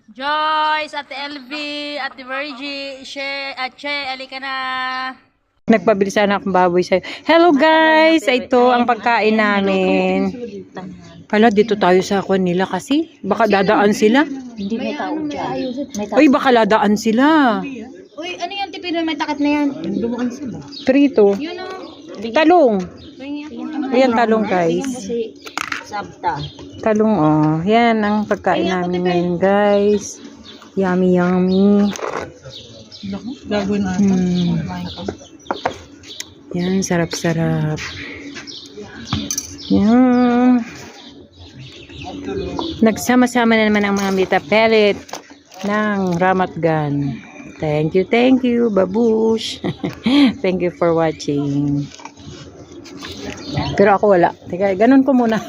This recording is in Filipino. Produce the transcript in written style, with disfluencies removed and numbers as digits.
Joyce, Ate LV, Ate Virgie, Che, alika na. Nagpabili sana akong baboy sa'yo. Hello guys! Ito ang pagkain namin. Hala, dito tayo sa kwan nila kasi. Baka dadaan sila. Hindi may tao dyan. May tao. Uy, baka dadaan sila. Uy, ano yan? Tipino, may takot na yan. Dumaan sila. Prito. Yun o. Talong. Ayan, talong guys. Kasi sabta. Talong, oh. Yan ang pagkain namin ngayon guys. Yummy, yummy. Gagawin natin. Yan, sarap-sarap. Yan. Nagsama-sama na naman ang mga mita pellet ng Ramat Gun. Thank you, babush. Thank you for watching. Pero ako wala. Teka, ganun ko muna.